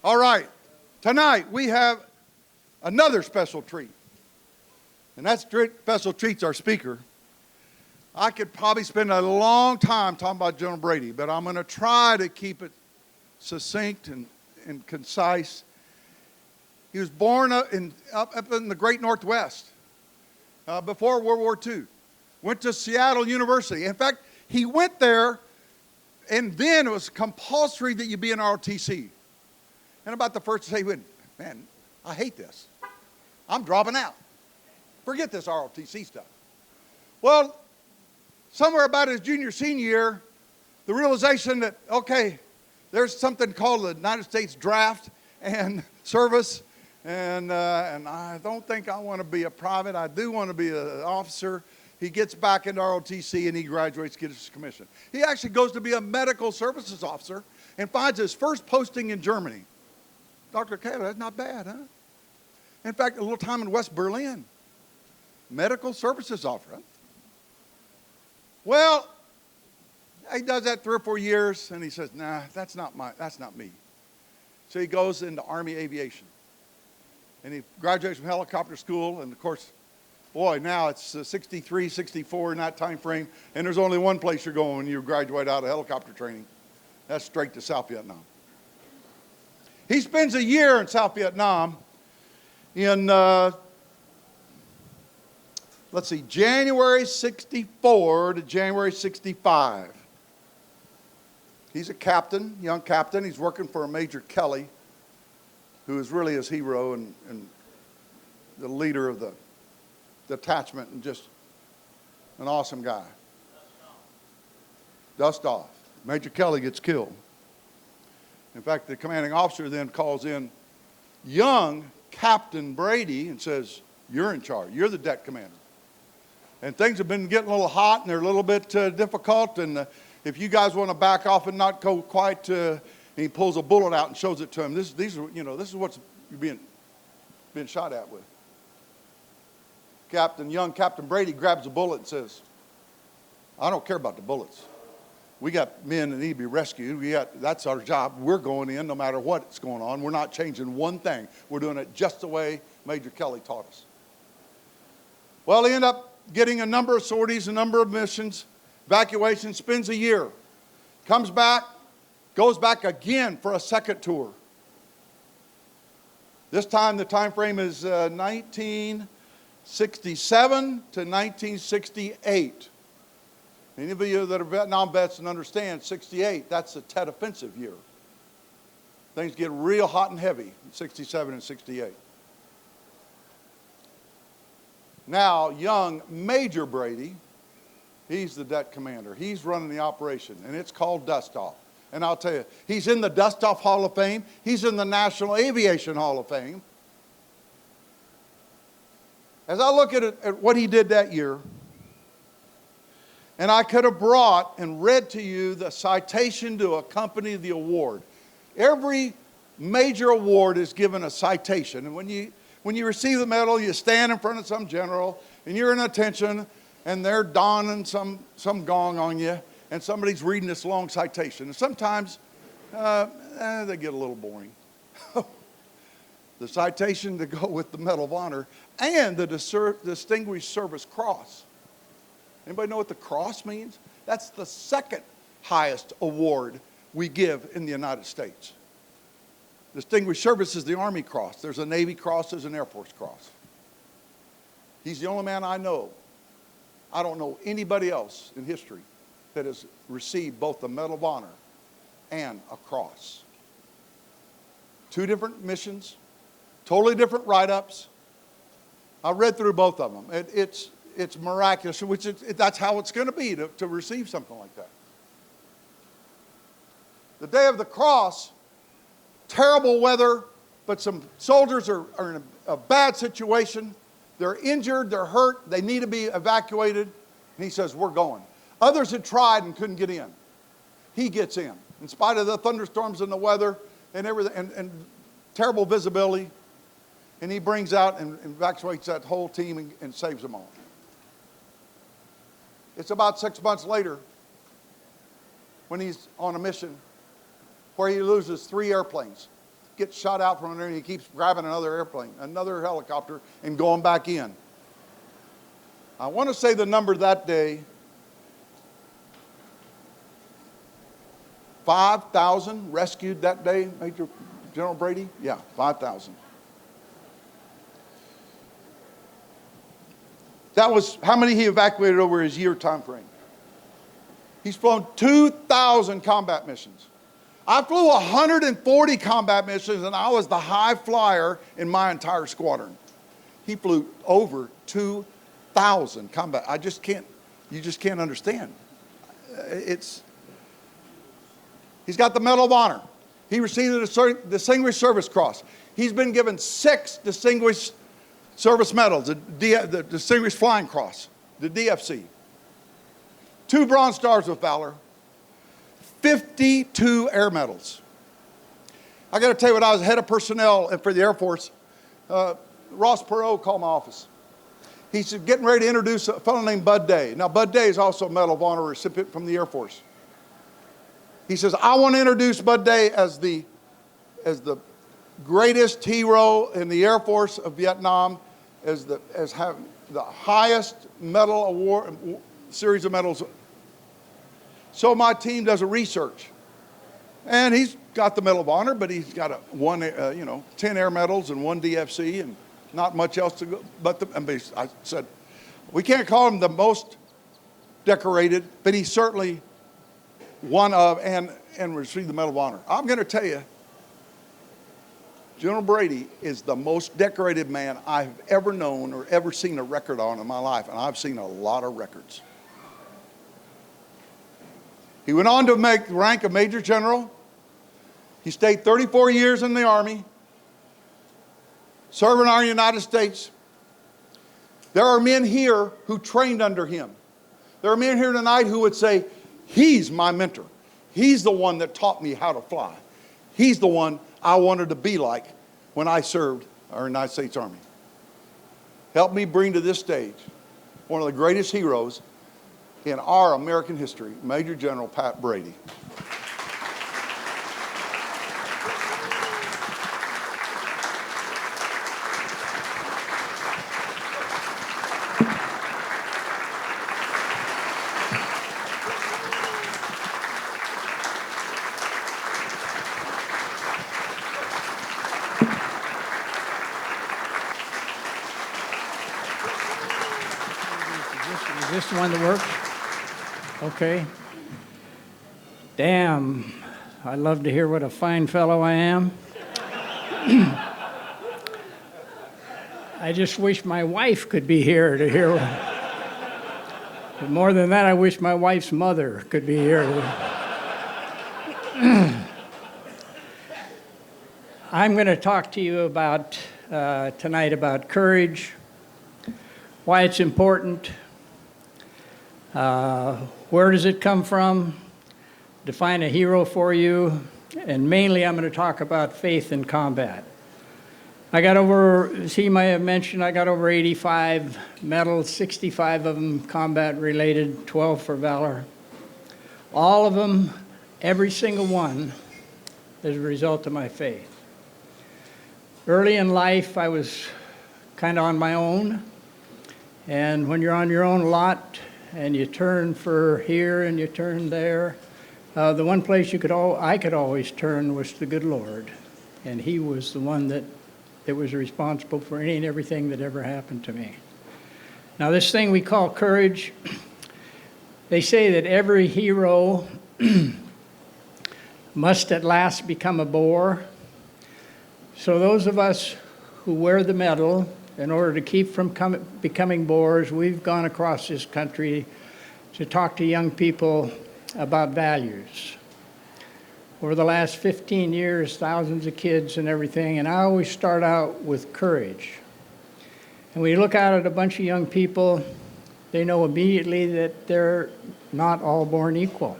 All right, tonight we have another special treat. And that special treat's our speaker. I could probably spend a long time talking about General Brady, but I'm going to try to keep it succinct and concise. He was born up in the great Northwest before World War II. Went to Seattle University. In fact, he went there, and then it was compulsory that you be an ROTC. And about the first day, he went, man, I hate this. I'm dropping out. Forget this ROTC stuff. Well, somewhere about his junior, senior year, the realization that, okay, there's something called the United States Draft and Service, and I don't think I want to be a private. I do want to be an officer. He gets back into ROTC and he graduates, gets his commission. He actually goes to be a medical services officer and finds his first posting in Germany. Dr. Kaler, that's not bad, huh? In fact, a little time in West Berlin. Medical services officer. Well, he does that 3 or 4 years and he says, nah, that's not me. So he goes into Army aviation. And he graduates from helicopter school, and of course, boy, now it's 63, 64 in that time frame, and there's only one place you're going when you graduate out of helicopter training. That's straight to South Vietnam. He spends a year in South Vietnam in, January 64 to January 65. He's a captain, young captain. He's working for a Major Kelly, who is really his hero and the leader of the detachment and just an awesome guy. Dust off. Major Kelly gets killed. In fact, the commanding officer then calls in young Captain Brady and says, you're in charge. You're the det commander. And things have been getting a little hot and they're a little bit difficult. And if you guys want to back off and not go quite, and he pulls a bullet out and shows it to him. This is what's you're being shot at with. Young Captain Brady grabs a bullet and says, I don't care about the bullets. We got men that need to be rescued. That's our job. We're going in no matter what's going on. We're not changing one thing. We're doing it just the way Major Kelly taught us. Well, he ended up getting a number of sorties, a number of missions, evacuation, spends a year, comes back, goes back again for a second tour. This time the time frame is 1967 to 1968. Any of you that are Vietnam vets and understand 68, that's the Tet Offensive year. Things get real hot and heavy in 67 and 68. Now, young Major Brady, he's the det commander. He's running the operation, and it's called Dust Off. And I'll tell you, he's in the Dust Off Hall of Fame. He's in the National Aviation Hall of Fame. As I look at what he did that year, and I could have brought and read to you the citation to accompany the award. Every major award is given a citation. And when you receive the medal, you stand in front of some general, and you're in attention, and they're donning some gong on you, and somebody's reading this long citation. And sometimes they get a little boring. The citation to go with the Medal of Honor and the Distinguished Service Cross. Anybody know what the cross means? That's the second highest award we give in the United States. Distinguished Service is the Army Cross. There's a Navy Cross, there's an Air Force Cross. He's the only man I know. I don't know anybody else in history that has received both the Medal of Honor and a cross. 2 different missions, totally different write-ups. I read through both of them. It's miraculous, that's how it's going to be to receive something like that. The day of the cross, terrible weather, but some soldiers are in a bad situation. They're injured, they're hurt, they need to be evacuated. And he says, we're going. Others had tried and couldn't get in. He gets in spite of the thunderstorms and the weather and everything, and terrible visibility. And he brings out and evacuates that whole team and saves them all. It's about 6 months later when he's on a mission where he loses 3 airplanes gets shot out from under him. He keeps grabbing another airplane, another helicopter, and going back in. I want to say the number that day, 5,000 rescued that day, Major General Brady? Yeah, 5,000. That was how many he evacuated over his year time frame. He's flown 2,000 combat missions. I flew 140 combat missions, and I was the high flyer in my entire squadron. He flew over 2,000 combat. You just can't understand. He's got the Medal of Honor. He received the Distinguished Service Cross. He's been given 6 Distinguished Service Medals, the Distinguished Flying Cross, the DFC, 2 Bronze Stars with Valor, 52 Air Medals. I got to tell you, when I was head of personnel for the Air Force, Ross Perot called my office. He's getting ready to introduce a fellow named Bud Day. Now, Bud Day is also a Medal of Honor recipient from the Air Force. He says, I want to introduce Bud Day as the greatest hero in the Air Force of Vietnam, as having the highest medal award, series of medals. So my team does a research. And he's got the Medal of Honor, but he's got 10 Air Medals and 1 DFC and not much else to go. I said, we can't call him the most decorated, but he's certainly one of and received the Medal of Honor. I'm going to tell you, General Brady is the most decorated man I've ever known or ever seen a record on in my life, and I've seen a lot of records. He went on to make the rank of Major General. He stayed 34 years in the Army, serving our United States. There are men here who trained under him. There are men here tonight who would say, he's my mentor. He's the one that taught me how to fly. He's the one I wanted to be like when I served our United States Army. Helped me bring to this stage one of the greatest heroes in our American history, Major General Pat Brady. Is this the one that works? Okay. Damn, I love to hear what a fine fellow I am. I just wish my wife could be here to hear. But more than that, I wish my wife's mother could be here. I'm going to talk to you about tonight about courage, why it's important, where does it come from, define a hero for you, and mainly I'm going to talk about faith in combat. I got over, as he may have mentioned, I got over 85 medals, 65 of them combat related, 12 for valor. All of them, every single one, is a result of my faith. Early in life, I was kind of on my own. And when you're on your own a lot and you turn for here and you turn there, the one place I could always turn was the good Lord. And he was the one that was responsible for any and everything that ever happened to me. Now, this thing we call courage, they say that every hero must at last become a bore. So those of us who wear the medal, in order to keep from becoming bores, we've gone across this country to talk to young people about values. Over the last 15 years, thousands of kids and everything, and I always start out with courage. And when you look out at a bunch of young people, they know immediately that they're not all born equal.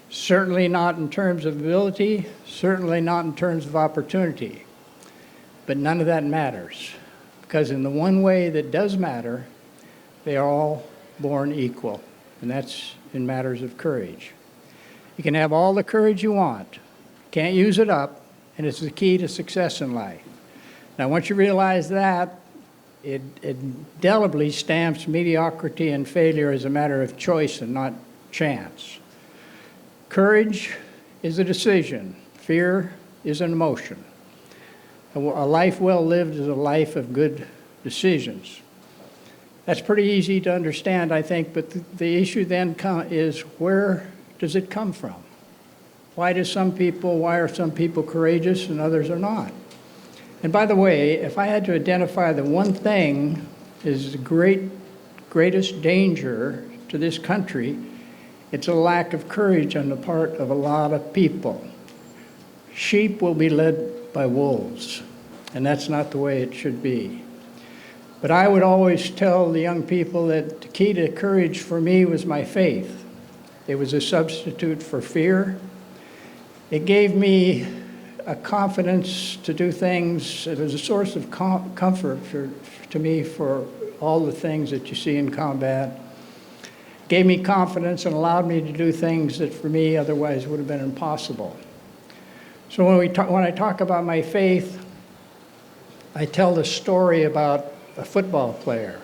Certainly not in terms of ability, certainly not in terms of opportunity. But none of that matters, because in the one way that does matter, they are all born equal, and that's in matters of courage. You can have all the courage you want. Can't use it up. and it's the key to success in life. Now, once you realize that, it indelibly stamps mediocrity and failure as a matter of choice and not chance. Courage is a decision. Fear is an emotion. A life well lived is a life of good decisions. That's pretty easy to understand, I think, but the issue then is, where does it come from? Why are some people courageous and others are not? And by the way, if I had to identify the one thing is the greatest danger to this country, it's a lack of courage on the part of a lot of people. Sheep will be led by wolves, and that's not the way it should be. But I would always tell the young people that the key to courage for me was my faith. It was a substitute for fear. It gave me a confidence to do things. It was a source of comfort to me for all the things that you see in combat. It gave me confidence and allowed me to do things that for me otherwise would have been impossible. So when I talk about my faith, I tell the story about a football player.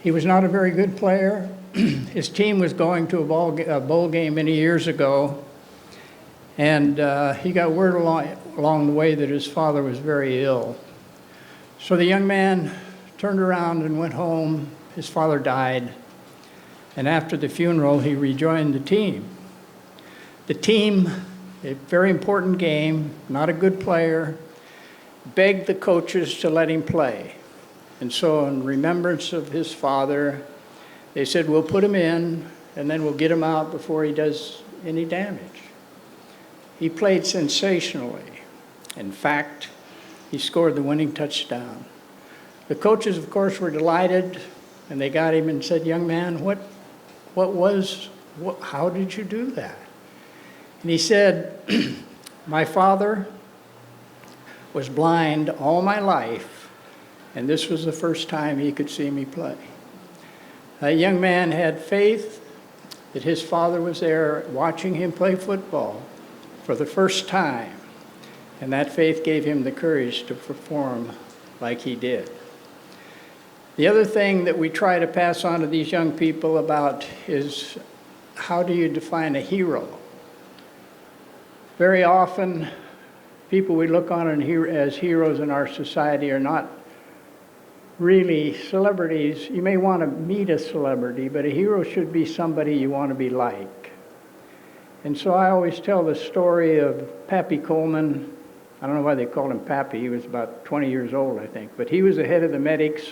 He was not a very good player. His team was going to a bowl game many years ago, and he got word along the way that his father was very ill. So the young man turned around and went home. His father died, and after the funeral, he rejoined the team. The team, a very important game, not a good player, begged the coaches to let him play. And so in remembrance of his father, they said, we'll put him in, and then we'll get him out before he does any damage. He played sensationally. In fact, he scored the winning touchdown. The coaches, of course, were delighted, and they got him and said, young man, how did you do that? And he said, my father was blind all my life, and this was the first time he could see me play. That young man had faith that his father was there watching him play football for the first time, and that faith gave him the courage to perform like he did. The other thing that we try to pass on to these young people about is, how do you define a hero? Very often, people we look on as heroes in our society are not really celebrities. You may want to meet a celebrity, but a hero should be somebody you want to be like. And so I always tell the story of Pappy Coleman. I don't know why they called him Pappy. He was about 20 years old, I think. But he was the head of the medics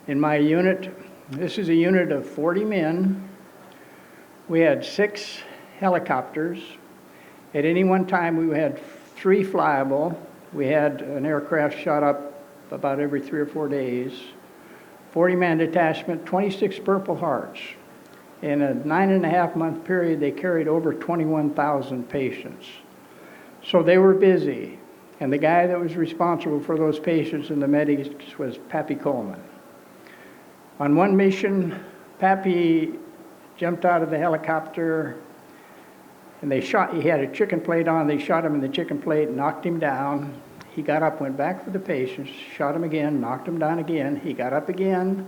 in my unit. This is a unit of 40 men. We had 6 helicopters. At any one time, we had 3 flyable. We had an aircraft shot up about every 3 or 4 days. 40-man detachment, 26 Purple Hearts. In a 9.5-month period, they carried over 21,000 patients. So they were busy. And the guy that was responsible for those patients and the medics was Pappy Coleman. On one mission, Pappy jumped out of the helicopter, and he had a chicken plate on. They shot him in the chicken plate, knocked him down. He got up, went back for the patients, shot him again, knocked him down again. He got up again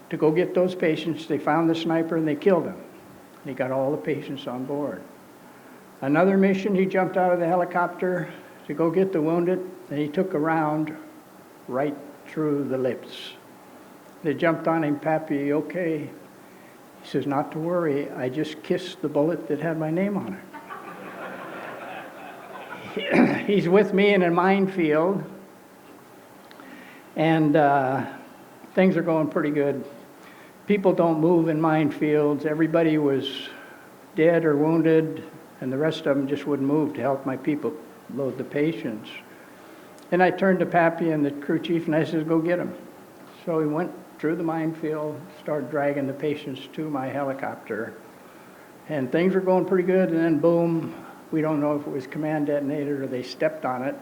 to go get those patients. They found the sniper and they killed him. He got all the patients on board. Another mission, he jumped out of the helicopter to go get the wounded, and he took a round right through the lips. They jumped on him, Pappy, okay? He says, not to worry, I just kissed the bullet that had my name on it. He's with me in a minefield, and things are going pretty good. People don't move in minefields. Everybody was dead or wounded, and the rest of them just wouldn't move to help my people load the patients. And I turned to Pappy and the crew chief, and I said, go get him. So he went through the minefield, started dragging the patients to my helicopter. And things were going pretty good, and then boom, we don't know if it was command detonated or they stepped on it.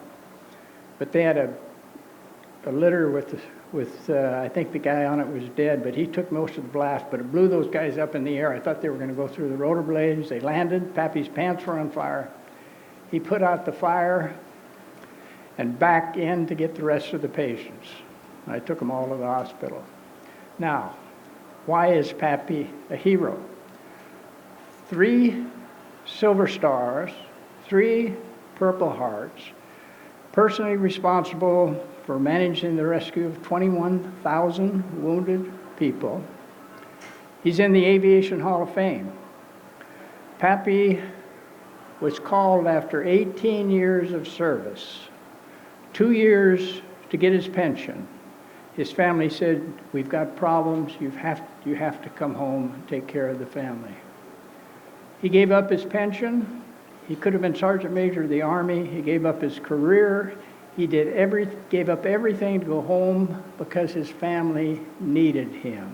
But they had a litter with I think the guy on it was dead, but he took most of the blast, but it blew those guys up in the air. I thought they were going to go through the rotor blades. They landed. Pappy's pants were on fire. He put out the fire, and back in to get the rest of the patients. I took them all to the hospital. Now, why is Pappy a hero? 3 Silver Stars, 3 Purple Hearts, personally responsible for managing the rescue of 21,000 wounded people. He's in the Aviation Hall of Fame. Pappy was called after 18 years of service, 2 years to get his pension. His family said, "We've got problems, you have to come home and take care of the family." He gave up his pension. He could have been Sergeant Major of the Army. He gave up his career. He gave up everything to go home because his family needed him.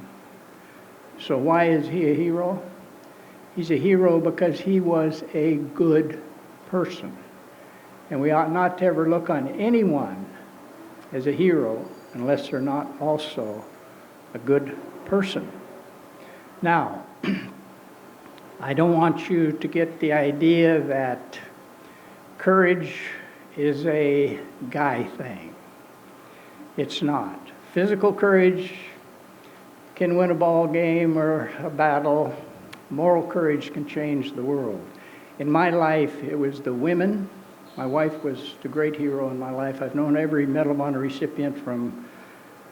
So why is he a hero? He's a hero because he was a good person. And we ought not to ever look on anyone as a hero unless they're not also a good person. Now, I don't want you to get the idea that courage is a guy thing. It's not. Physical courage can win a ball game or a battle. Moral courage can change the world. In my life, it was the women. My wife was the great hero in my life. I've known every Medal of Honor recipient from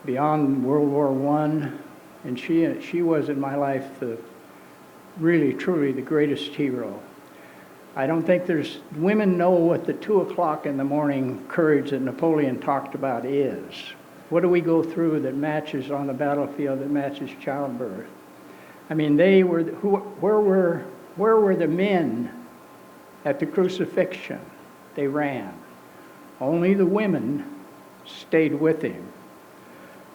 beyond World War I, and she was in my life really, truly the greatest hero. I don't think women know what the 2 o'clock in the morning courage that Napoleon talked about is. What do we go through that matches on the battlefield, that matches childbirth? I mean, where were the men at the crucifixion? They ran. Only the women stayed with him.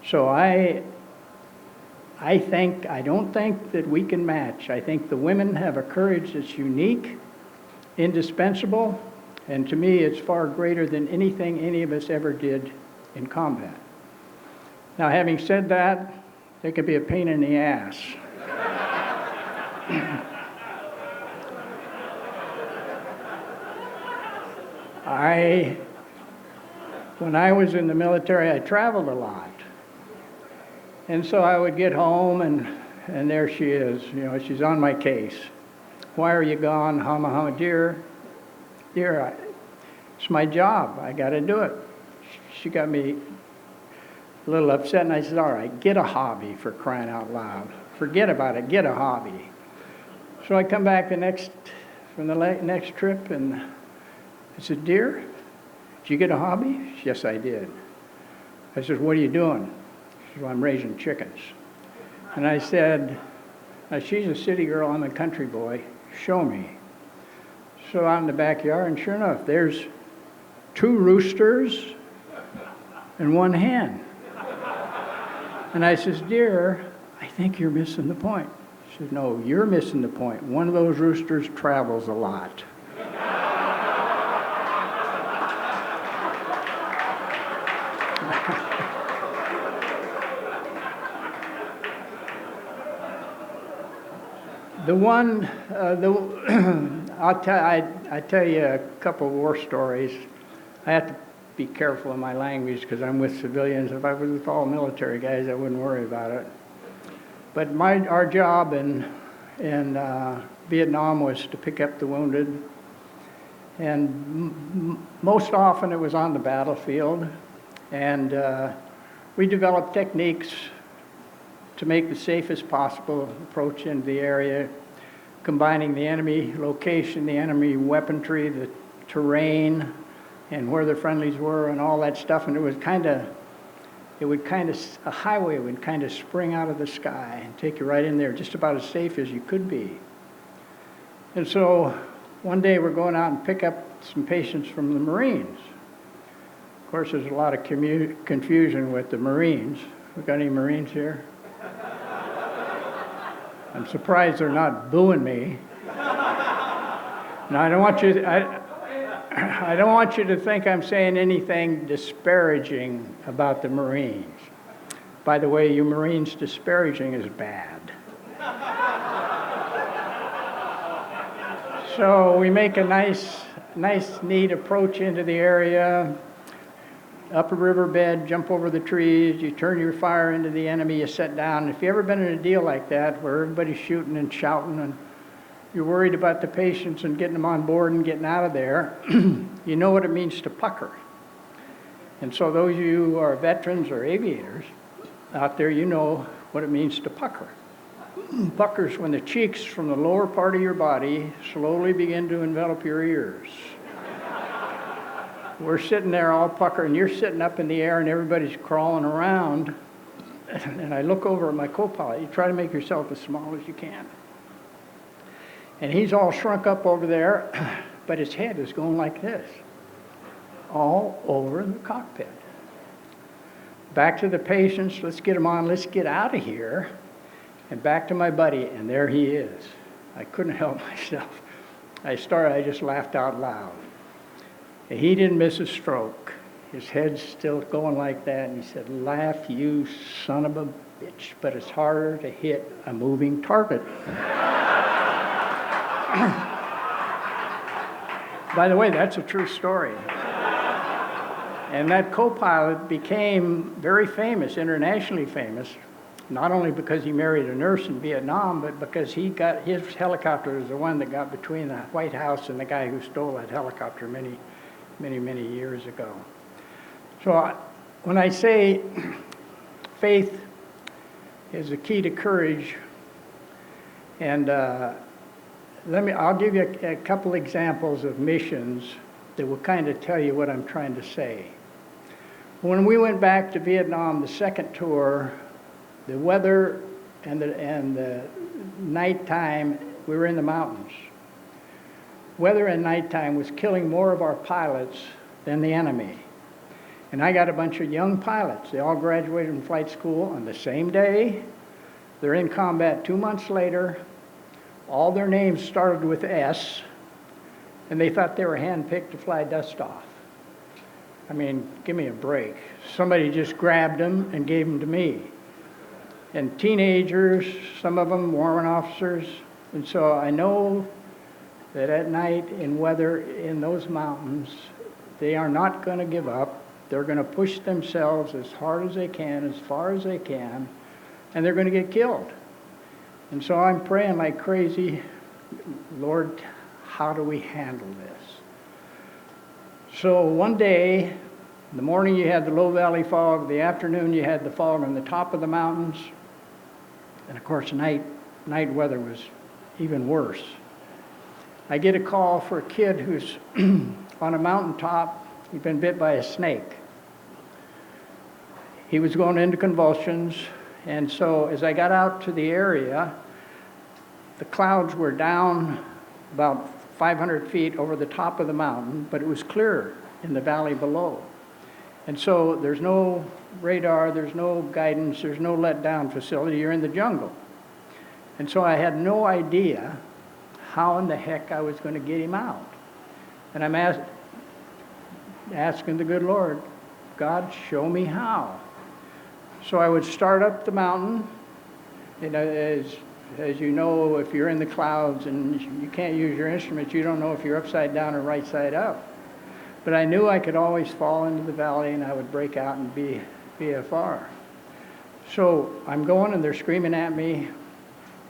So I don't think that we can match. I think the women have a courage that's unique, indispensable, and to me it's far greater than anything any of us ever did in combat. Now, having said that, they can be a pain in the ass. When I was in the military, I traveled a lot. And so I would get home, and there she is. You know, she's on my case. "Why are you gone, Hama, dear? Dear, it's my job. I got to do it." She got me a little upset, and I said, "All right, get a hobby, for crying out loud. Forget about it, get a hobby." So I come back from the next trip, and I said, "Dear, did you get a hobby?" "Yes, I did." I said, "What are you doing?" She said, "Well, I'm raising chickens." And I said, "Now, she's a city girl, I'm a country boy. Show me." So out in the backyard, and sure enough, there's 2 roosters and 1 hen. And I says, "Dear, I think you're missing the point." She says, "No, you're missing the point. One of those roosters travels a lot." I tell you a couple war stories. I have to be careful in my language because I'm with civilians. If I was with all military guys, I wouldn't worry about it. But our job in Vietnam was to pick up the wounded, and most often it was on the battlefield. And we developed techniques to make the safest possible approach into the area, combining the enemy location, the enemy weaponry, the terrain, and where the friendlies were, and all that stuff. And a highway would kind of spring out of the sky and take you right in there, just about as safe as you could be. And so one day we're going out and pick up some patients from the Marines. Of course, there's a lot of confusion with the Marines. We got any Marines here? I'm surprised they're not booing me. Now, I don't want you to think I'm saying anything disparaging about the Marines. By the way, you Marines, disparaging is bad. So we make a nice, neat approach into the area. up a riverbed, jump over the trees, you turn your fire into the enemy, you sit down. If you've ever been in a deal like that where everybody's shooting and shouting and you're worried about the patients and getting them on board and getting out of there, you know what it means to pucker. And so those of you who are veterans or aviators out there, you know what it means to pucker. Puckers when the cheeks from the lower part of your body slowly begin to envelop your ears. We're sitting there all puckered, and you're sitting up in the air, and everybody's crawling around. And I look over at my co-pilot. You try to make yourself as small as you can. And he's all shrunk up over there, but his head is going like this, all over the cockpit. Back to the patients, let's get them on, let's get out of here. And back to my buddy, and there he is. I couldn't help myself. I just laughed out loud. And he didn't miss a stroke. His head's still going like that, and he said, "Laugh, you son of a bitch, but it's harder to hit a moving target." By the way, that's a true story. And that co-pilot became very famous, internationally famous, not only because he married a nurse in Vietnam, but because his helicopter was the one that got between the White House and the guy who stole that helicopter many years ago. So when I say faith is the key to courage, and I'll give you a couple examples of missions that will kind of tell you what I'm trying to say. When we went back to Vietnam, the second tour, the weather and the nighttime, we were in the mountains. Weather and nighttime was killing more of our pilots than the enemy. And I got a bunch of young pilots. They all graduated from flight school on the same day. They're in combat 2 months later. All their names started with S, and they thought they were handpicked to fly dust off. I mean, give me a break. Somebody just grabbed them and gave them to me. And teenagers, some of them warrant officers. And so I know that at night in weather in those mountains, they are not going to give up. They're going to push themselves as hard as they can, as far as they can, and they're going to get killed. And so I'm praying like crazy, Lord, how do we handle this? So one day, in the morning you had the low valley fog, the afternoon you had the fog on the top of the mountains, and of course night weather was even worse. I get a call for a kid who's on a mountaintop. He'd been bit by a snake. He was going into convulsions, and so as I got out to the area, the clouds were down about 500 feet over the top of the mountain, but it was clear in the valley below. And so there's no radar, there's no guidance, there's no let-down facility. You're in the jungle. And so I had no idea how in the heck I was going to get him out. And I'm asking the good Lord, God, show me how. So I would start up the mountain. You know, as you know, if you're in the clouds and you can't use your instruments, you don't know if you're upside down or right side up. But I knew I could always fall into the valley and I would break out and be VFR. So I'm going and they're screaming at me.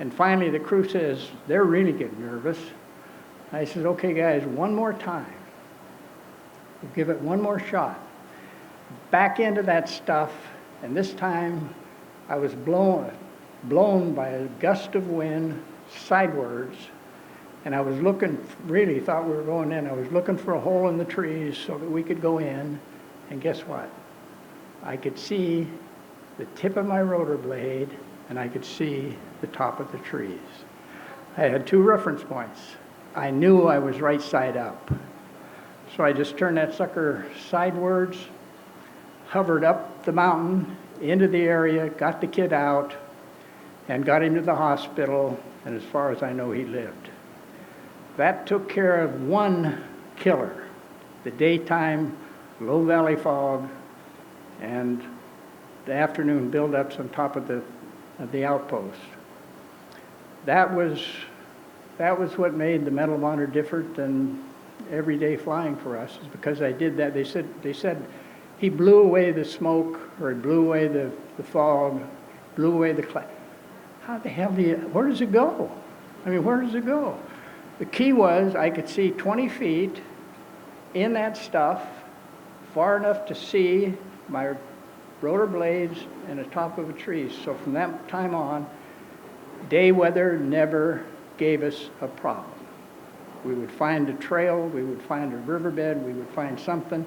And finally the crew says, they're really getting nervous. I said, okay guys, one more time. We'll give it one more shot. Back into that stuff, and this time I was blown by a gust of wind sidewards, and I was looking, really thought we were going in. I was looking for a hole in the trees so that we could go in, and guess what? I could see the tip of my rotor blade, and I could see the top of the trees. I had 2 reference points. I knew I was right side up. So I just turned that sucker sidewards, hovered up the mountain into the area, got the kid out, and got him to the hospital, and as far as I know, he lived. That took care of one killer, the daytime low valley fog and the afternoon buildups on top of the outpost. That was what made the Medal of Honor different than everyday flying for us, is because I did that. They said, He blew away the smoke, or he blew away the fog, blew away the cloud. How the hell where does it go? I mean, where does it go? The key was I could see 20 feet in that stuff, far enough to see my rotor blades and the top of a tree. So from that time on, day weather never gave us a problem. We would find a trail, we would find a riverbed, we would find something.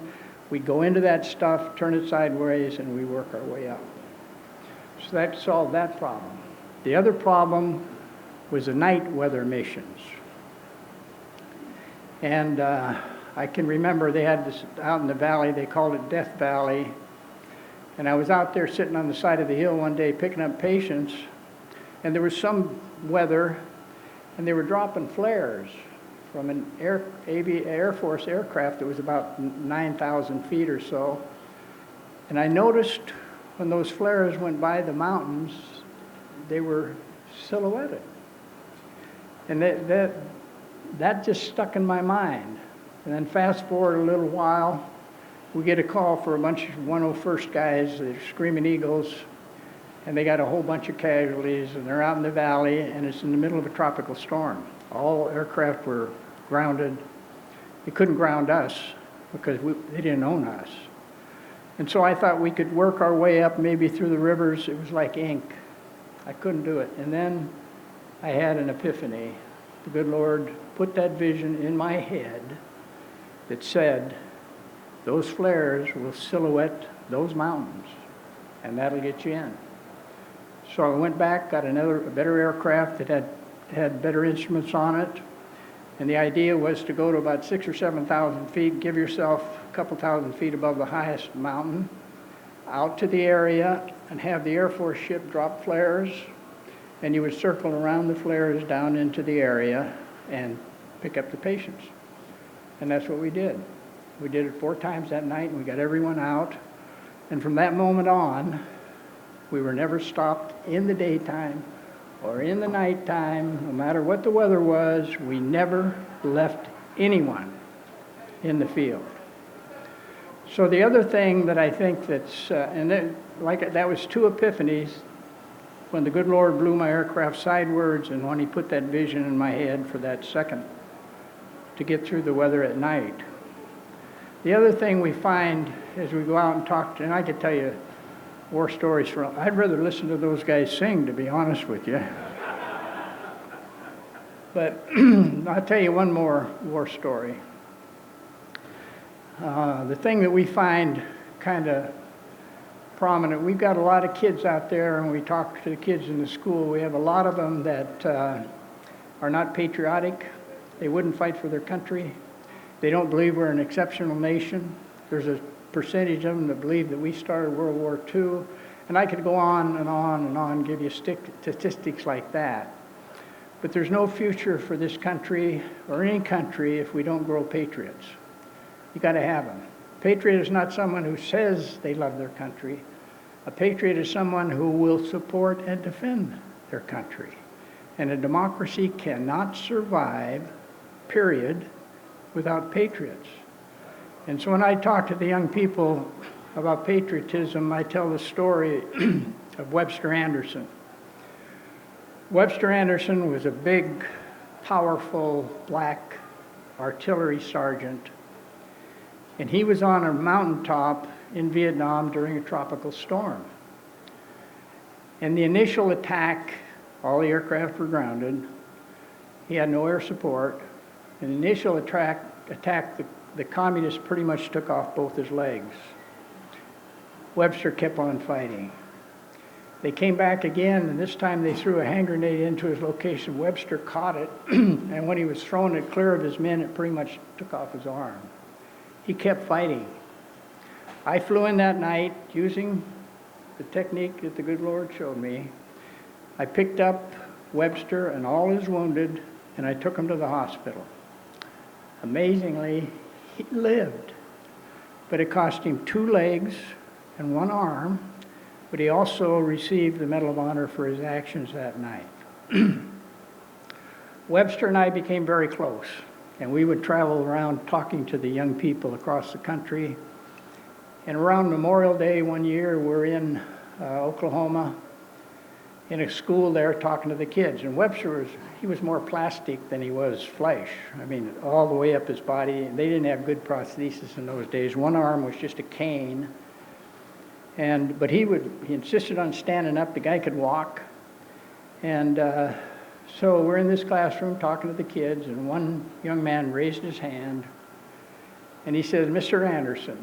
We'd go into that stuff, turn it sideways, and we work our way up. So that solved that problem. The other problem was the night weather missions. And I can remember they had this out in the valley, they called it Death Valley. And I was out there sitting on the side of the hill one day picking up patients, and there was some weather, and they were dropping flares from an Air Force aircraft that was about 9,000 feet or so. And I noticed when those flares went by the mountains, they were silhouetted. And that just stuck in my mind. And then fast forward a little while, we get a call for a bunch of 101st guys, they're Screaming Eagles, and they got a whole bunch of casualties, and they're out in the valley, and it's in the middle of a tropical storm. All aircraft were grounded. They couldn't ground us because they didn't own us. And so I thought we could work our way up maybe through the rivers. It was like ink. I couldn't do it. And then I had an epiphany. The good Lord put that vision in my head that said, those flares will silhouette those mountains, and that'll get you in. So I went back, got a better aircraft that had better instruments on it, and the idea was to go to about 6,000 or 7,000 feet, give yourself a couple thousand feet above the highest mountain, out to the area, and have the Air Force ship drop flares, and you would circle around the flares down into the area and pick up the patients. And that's what we did. We did it 4 times that night, and we got everyone out. And from that moment on, we were never stopped in the daytime or in the nighttime. No matter what the weather was, we never left anyone in the field. So the other thing that I think that's, that was 2 epiphanies, when the good Lord blew my aircraft sidewards and when he put that vision in my head for that second to get through the weather at night. The other thing we find as we go out and talk, and I could tell you war stories from, I'd rather listen to those guys sing, to be honest with you. But I'll tell you one more war story. The thing that we find kind of prominent, we've got a lot of kids out there, and we talk to the kids in the school. We have a lot of them that are not patriotic. They wouldn't fight for their country. They don't believe we're an exceptional nation. There's a percentage of them that believe that we started World War II. And I could go on and on and on, give you statistics like that. But there's no future for this country or any country if we don't grow patriots. You got to have them. A patriot is not someone who says they love their country. A patriot is someone who will support and defend their country. And a democracy cannot survive, period, without patriots. And so when I talk to the young people about patriotism, I tell the story of Webster Anderson. Webster Anderson was a big, powerful, black artillery sergeant, and he was on a mountaintop in Vietnam during a tropical storm. And the initial attack, all the aircraft were grounded. He had no air support. In the initial attack, the communists pretty much took off both his legs. Webster kept on fighting. They came back again, and this time they threw a hand grenade into his location. Webster caught it, and when he was throwing it clear of his men, it pretty much took off his arm. He kept fighting. I flew in that night using the technique that the good Lord showed me. I picked up Webster and all his wounded, and I took him to the hospital. Amazingly, he lived, but it cost him 2 legs and 1 arm, but he also received the Medal of Honor for his actions that night. Webster and I became very close, and we would travel around talking to the young people across the country, And around Memorial Day one year, we're in Oklahoma in a school there talking to the kids. And Webster he was more plastic than he was flesh. I mean, all the way up his body. They didn't have good prosthesis in those days. One arm was just a cane. But he insisted on standing up. The guy could walk. And so we're in this classroom talking to the kids, and one young man raised his hand, and he says, "Mr. Anderson,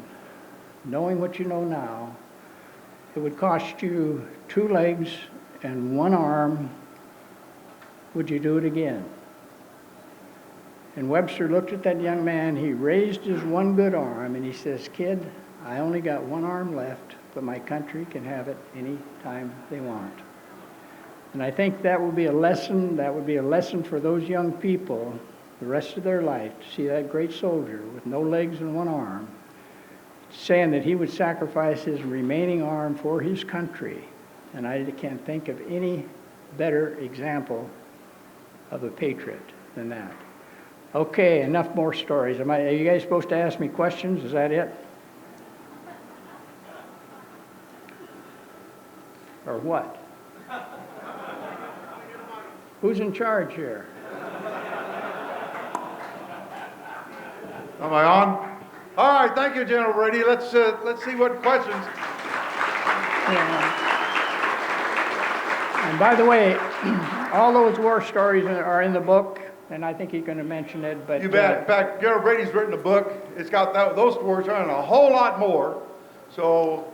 knowing what you know now, it would cost you 2 legs and 1 arm. Would you do it again?" And Webster looked at that young man. He raised his one good arm, and he says, "Kid, I only got 1 arm left, but my country can have it any time they want." And I think that would be a lesson. That would be a lesson for those young people the rest of their life, to see that great soldier with no legs and 1 arm saying that he would sacrifice his remaining arm for his country. And I can't think of any better example of a patriot than that. Okay, enough more stories. Are you guys supposed to ask me questions? Is that it? Or what? Who's in charge here? Am I on? All right, thank you, General Brady. Let's see what questions. And by the way, all those war stories are in the book, and I think he's going to mention it. But You bet. In fact, General Brady's written a book. It's got those stories and a whole lot more. So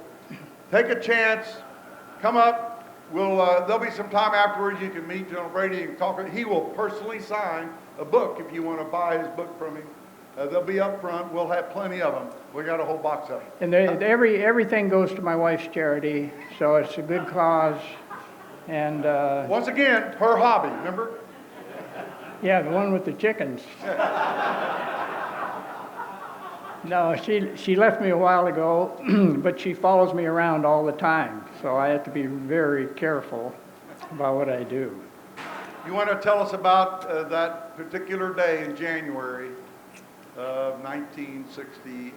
take a chance. Come up. There'll be some time afterwards you can meet General Brady and talk. He will personally sign a book if you want to buy his book from him. They'll be up front. We'll have plenty of them. We got a whole box of them. And everything goes to my wife's charity, so it's a good cause. And once again, her hobby. Remember? Yeah, the one with the chickens. No, she left me a while ago, but she follows me around all the time, so I have to be very careful about what I do. You want to tell us about that particular day in January of 1968?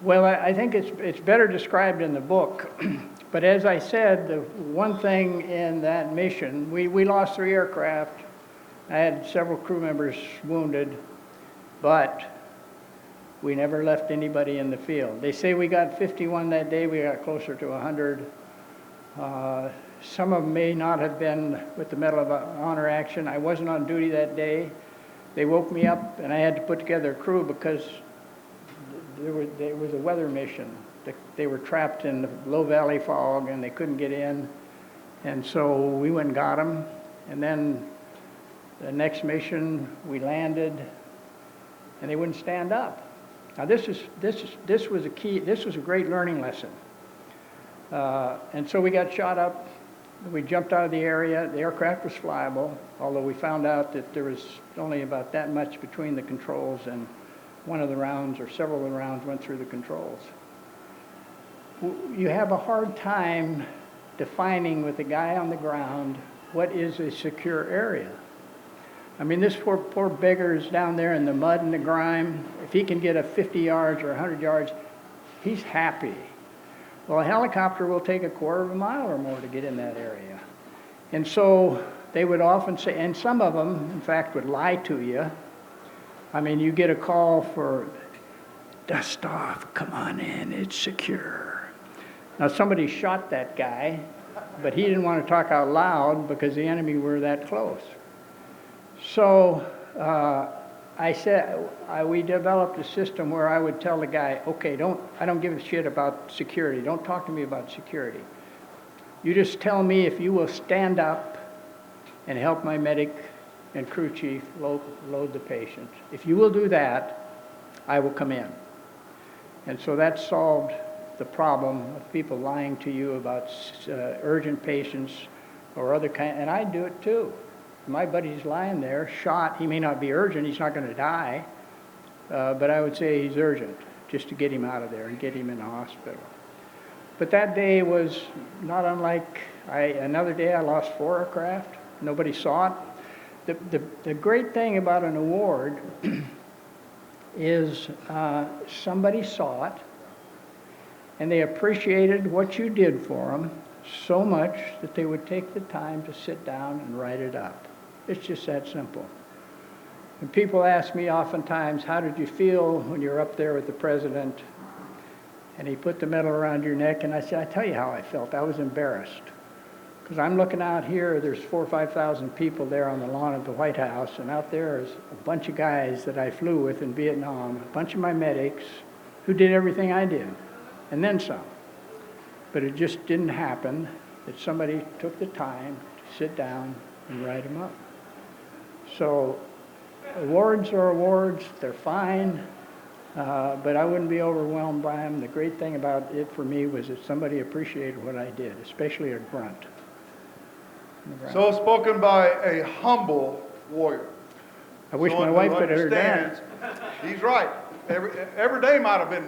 Well, I think it's better described in the book, but as I said, the one thing in that mission, we lost 3 aircraft. I had several crew members wounded, but we never left anybody in the field. They say we got 51 that day. We got closer to 100. Some of them may not have been with the Medal of Honor action. I wasn't on duty that day. They woke me up, and I had to put together a crew because there was a weather mission. They were trapped in the low valley fog, and they couldn't get in. And so we went and got them. And then the next mission, we landed, and they wouldn't stand up. Now this was a key. This was a great learning lesson. And so we got shot up. We jumped out of the area. The aircraft was flyable, although we found out that there was only about that much between the controls, and one of the rounds or several of the rounds went through the controls. You have a hard time defining with a guy on the ground what is a secure area. I mean, this poor beggar is down there in the mud and the grime. If he can get a 50 yards or 100 yards, he's happy. Well, a helicopter will take a quarter of a mile or more to get in that area. And so they would often say, and some of them, in fact, would lie to you. I mean, you get a call for, "Dust off, come on in, it's secure." Now, somebody shot that guy, but he didn't want to talk out loud because the enemy were that close. So we developed a system where I would tell the guy, "Okay, I don't give a shit about security. Don't talk to me about security. You just tell me if you will stand up and help my medic and crew chief load the patient. If you will do that, I will come in." And so that solved the problem of people lying to you about urgent patients or other kind, and I do it too. My buddy's lying there, shot. He may not be urgent, he's not going to die, but I would say he's urgent, just to get him out of there and get him in the hospital. But that day was not unlike another day. I lost 4 aircraft. Nobody saw it. The great thing about an award is somebody saw it, And they appreciated what you did for them so much that they would take the time to sit down and write it up. It's just that simple. And people ask me oftentimes, how did you feel when you're up there with the president and he put the medal around your neck? And I said, I tell you how I felt. I was embarrassed. Because I'm looking out here, there's 4,000 or 5,000 people there on the lawn of the White House, and out there is a bunch of guys that I flew with in Vietnam, a bunch of my medics who did everything I did, and then some. But it just didn't happen that somebody took the time to sit down and write them up. So awards are awards, they're fine, but I wouldn't be overwhelmed by them. The great thing about it for me was that somebody appreciated what I did, especially a grunt. So spoken by a humble warrior. I wish Someone my wife who could have heard that. understands. He's right. Every day might have been,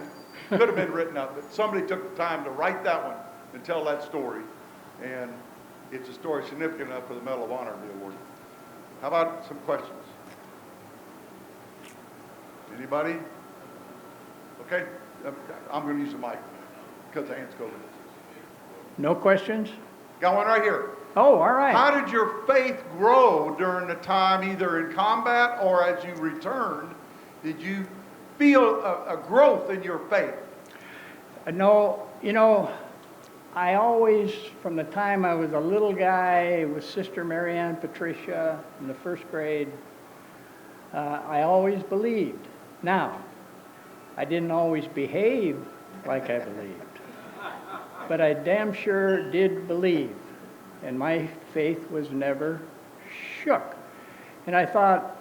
could have been written up, but somebody took the time to write that one and tell that story. And it's a story significant enough for the Medal of Honor to be awarded. How about some questions? Anybody? Okay, I'm going to use the mic because the hands go in. No questions? Got one right here. Oh, all right. How did your faith grow during the time, either in combat or as you returned? Did you feel a growth in your faith? No, you know, I always, from the time I was a little guy with Sister Marianne Patricia in the first grade, I always believed. Now, I didn't always behave like I believed, but I damn sure did believe. And my faith was never shook. And I thought,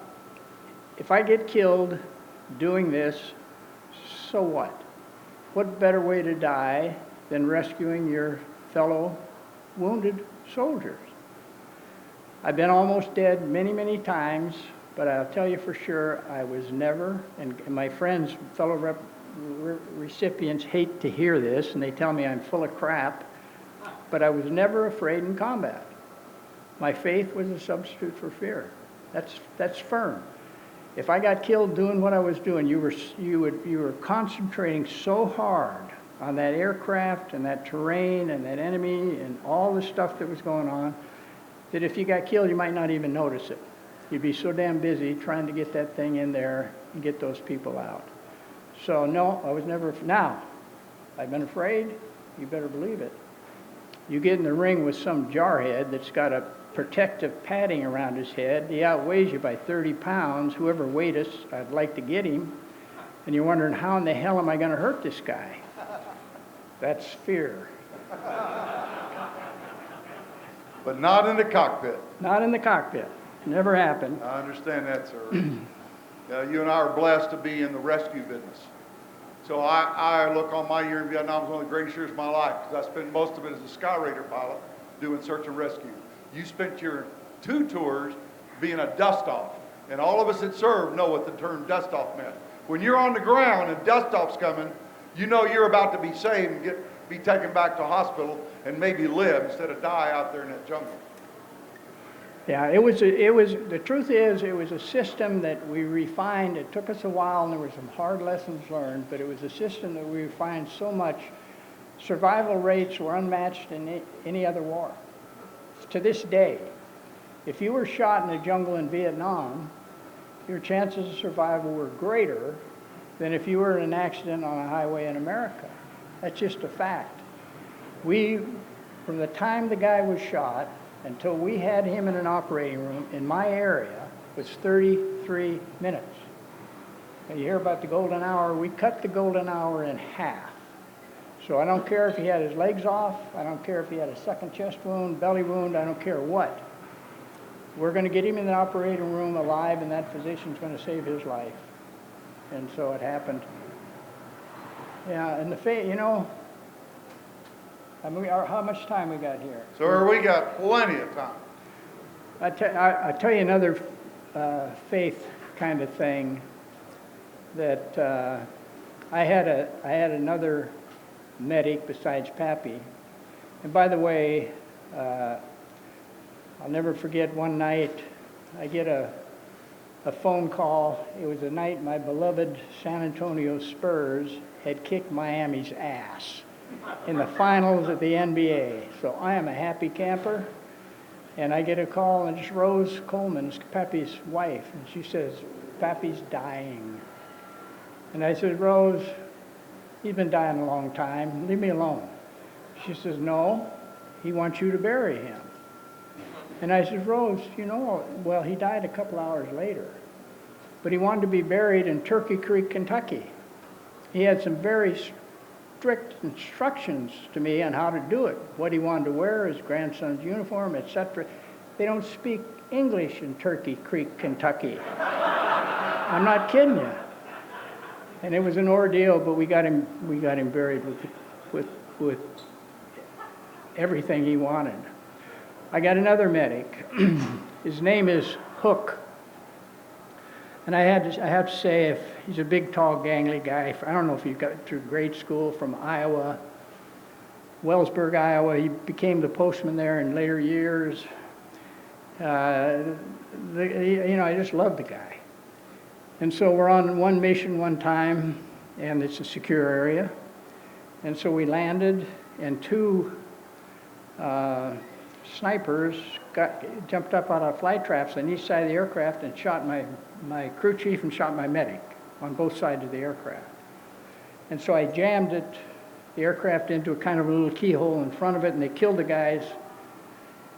if I get killed doing this, so what? What better way to die than rescuing your fellow wounded soldiers? I've been almost dead many, many times, but I'll tell you for sure, I was never, and my friends, fellow recipients hate to hear this, and they tell me I'm full of crap, but I was never afraid in combat. My faith was a substitute for fear. That's firm. If I got killed doing what I was doing, you were concentrating so hard on that aircraft and that terrain and that enemy and all the stuff that was going on that if you got killed, you might not even notice it. You'd be so damn busy trying to get that thing in there and get those people out. So no, I was never. Now, I've been afraid. You better believe it. You get in the ring with some jarhead that's got a protective padding around his head. He outweighs you by 30 pounds. Whoever weighed us, I'd like to get him. And you're wondering, how in the hell am I going to hurt this guy? That's fear. But not in the cockpit. Not in the cockpit. Never happened. I understand that, sir. You and I are blessed to be in the rescue business. So I look on my year in Vietnam as one of the greatest years of my life because I spent most of it as a Sky Raider pilot doing search and rescue. You spent your 2 tours being a dust-off. And all of us that served know what the term dust-off meant. When you're on the ground and dust-off's coming, you know you're about to be saved and be taken back to a hospital and maybe live instead of die out there in that jungle. Yeah, the truth is, it was a system that we refined. It took us a while and there were some hard lessons learned, but it was a system that we refined so much. Survival rates were unmatched in any other war. To this day, if you were shot in a jungle in Vietnam, your chances of survival were greater than if you were in an accident on a highway in America. That's just a fact. From the time the guy was shot until we had him in an operating room in my area was 33 minutes. And you hear about the golden hour, we cut the golden hour in half. So I don't care if he had his legs off, I don't care if he had a second chest wound, belly wound, I don't care what. We're going to get him in the operating room alive, and that physician's going to save his life. And so it happened. Yeah, and how much time we got here? Sir, we got plenty of time. I tell you another faith kind of thing that I had another medic besides Pappy. And by the way, I'll never forget one night I get a phone call. It was the night my beloved San Antonio Spurs had kicked Miami's ass. in the finals of the NBA. So I am a happy camper. And I get a call, and it's Rose Coleman, it's Pappy's wife, and she says, Pappy's dying. And I said, Rose, he's been dying a long time. Leave me alone. She says, no, he wants you to bury him. And I said, Rose, you know, well, he died a couple hours later. But he wanted to be buried in Turkey Creek, Kentucky. He had some very strict instructions to me on how to do it, what he wanted to wear, his grandson's uniform, etc. They don't speak English in Turkey Creek, Kentucky. I'm not kidding you. And it was an ordeal, but we got him buried with everything he wanted. I got another medic. His name is Hook. And I have to say, if he's a big, tall, gangly guy, I don't know if he got through grade school from Iowa, Wellsburg, Iowa. He became the postman there in later years. I just love the guy. And so we're on one mission one time, and it's a secure area. And so we landed, and two snipers jumped up out of fly traps on each side of the aircraft and shot my crew chief and shot my medic on both sides of the aircraft. And so I jammed the aircraft into a kind of a little keyhole in front of it, and they killed the guys.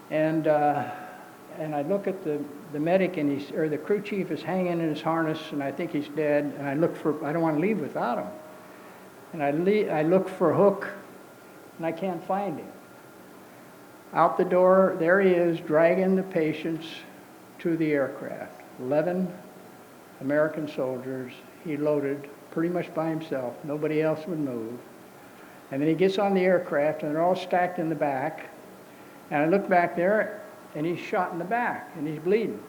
And I look at the medic, and the crew chief is hanging in his harness, and I think he's dead. And I don't want to leave without him. And I look for Hook, and I can't find him. Out the door, there he is, dragging the patients to the aircraft. 11 American soldiers, he loaded pretty much by himself. Nobody else would move. And then he gets on the aircraft, and they're all stacked in the back. And I look back there, and he's shot in the back, and he's bleeding.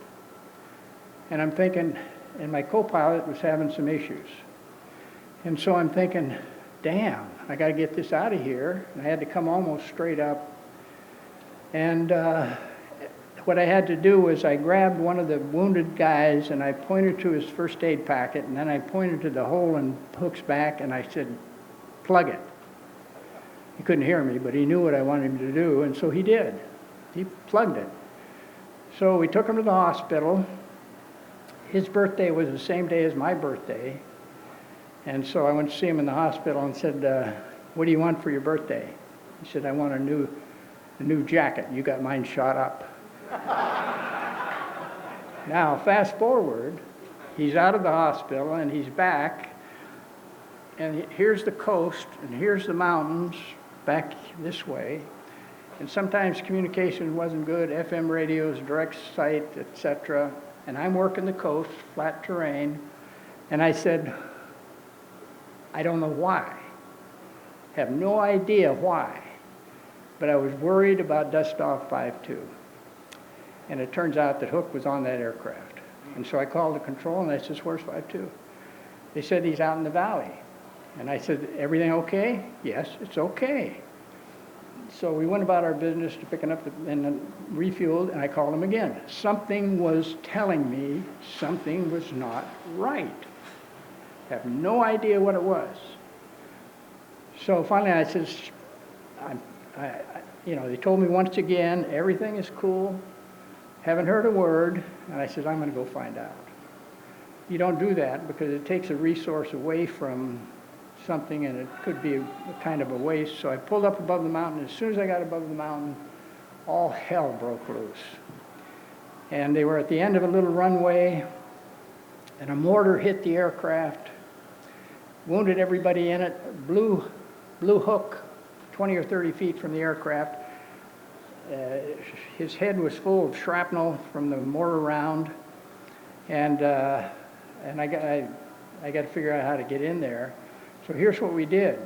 And I'm thinking, and my co-pilot was having some issues. And so I'm thinking, damn, I got to get this out of here. And I had to come almost straight up. And what I had to do was I grabbed one of the wounded guys, and I pointed to his first aid packet, and then I pointed to the hole in Hook's back, and I said, plug it. He couldn't hear me, but he knew what I wanted him to do, and so he did. He plugged it. So we took him to the hospital. His birthday was the same day as my birthday, and so I went to see him in the hospital and said, what do you want for your birthday? He said, I want a new jacket. You got mine shot up. Now, fast forward, he's out of the hospital and he's back, and here's the coast and here's the mountains back this way. And sometimes communication wasn't good, FM radios, direct site, etc. And I'm working the coast, flat terrain, and I said, I don't know why. Have no idea why. But I was worried about Dust-Off 5-2. And it turns out that Hook was on that aircraft. And so I called the control, and I said, where's 5-2? They said, he's out in the valley. And I said, everything okay? Yes, it's okay. So we went about our business to picking up and refueled, and I called him again. Something was telling me something was not right. Have no idea what it was. So finally I said, they told me once again, everything is cool, haven't heard a word, and I said, I'm going to go find out. You don't do that because it takes a resource away from something, and it could be a kind of a waste. So I pulled up above the mountain. As soon as I got above the mountain, all hell broke loose. And they were at the end of a little runway, and a mortar hit the aircraft, wounded everybody in it, blew Hook 20 or 30 feet from the aircraft. His head was full of shrapnel from the mortar round, and I got to figure out how to get in there. So here's what we did.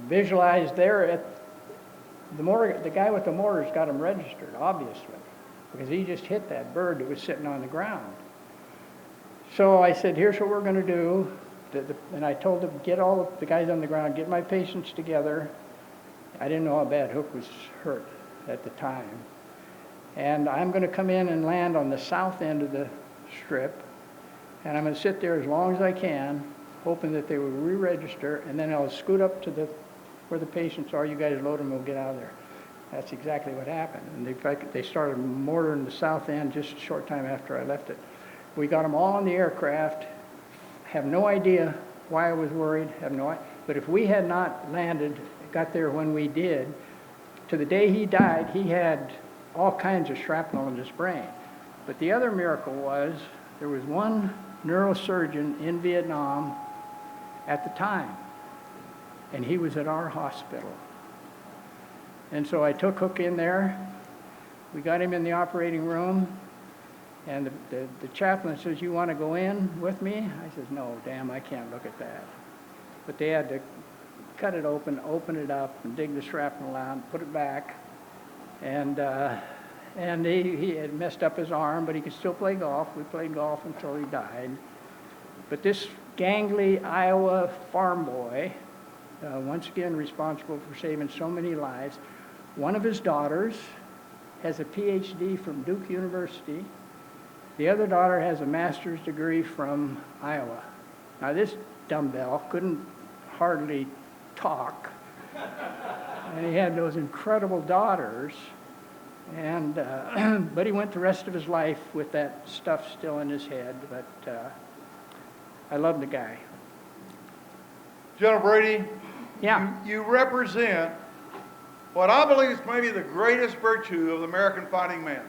Visualize there at the mortar. The guy with the mortar's got him registered, obviously, because he just hit that bird that was sitting on the ground. So I said, here's what we're going to do. And I told them, get all the guys on the ground, get my patients together. I didn't know how bad Hook was hurt at the time. And I'm going to come in and land on the south end of the strip, and I'm going to sit there as long as I can, hoping that they would re-register, and then I'll scoot up to where the patients are. You guys load them, we'll get out of there. That's exactly what happened. And in fact, they started mortaring the south end just a short time after I left it. We got them all on the aircraft. Have no idea why I was worried. Have no idea. But if we had not landed, got there when we did, to the day he died, he had all kinds of shrapnel in his brain. But the other miracle was there was one neurosurgeon in Vietnam at the time, and he was at our hospital. And so I took Hook in there. We got him in the operating room, and the chaplain says, "You want to go in with me?" I says, "No, damn, I can't look at that." But they had to cut it open it up, and dig the shrapnel out, and put it back. And he had messed up his arm, but he could still play golf. We played golf until he died. But this gangly Iowa farm boy, once again responsible for saving so many lives. One of his daughters has a PhD from Duke University. The other daughter has a master's degree from Iowa. Now this dumbbell couldn't hardly talk, and he had those incredible daughters, and but he went the rest of his life with that stuff still in his head. But I love the guy. General Brady, Yeah. you represent what I believe is maybe the greatest virtue of the American fighting man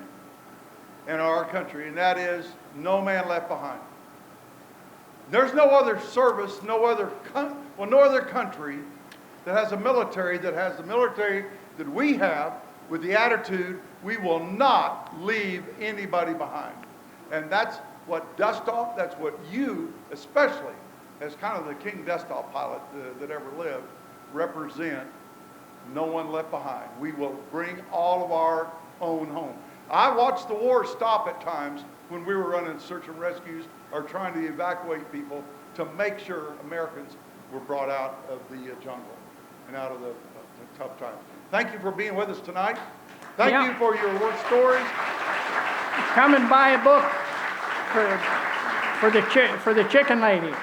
in our country, and that is no man left behind. There's no other service, no other country that has a military that we have with the attitude we will not leave anybody behind. And that's what Dust Off, that's what you especially, as kind of the King Dust Off pilot that ever lived, represent. No one left behind. We will bring all of our own home. I watched the war stop at times when we were running search and rescues or trying to evacuate people to make sure Americans were brought out of the jungle and out of the tough times. Thank you for being with us tonight. Thank you for your war stories. Come and buy a book for the chicken lady.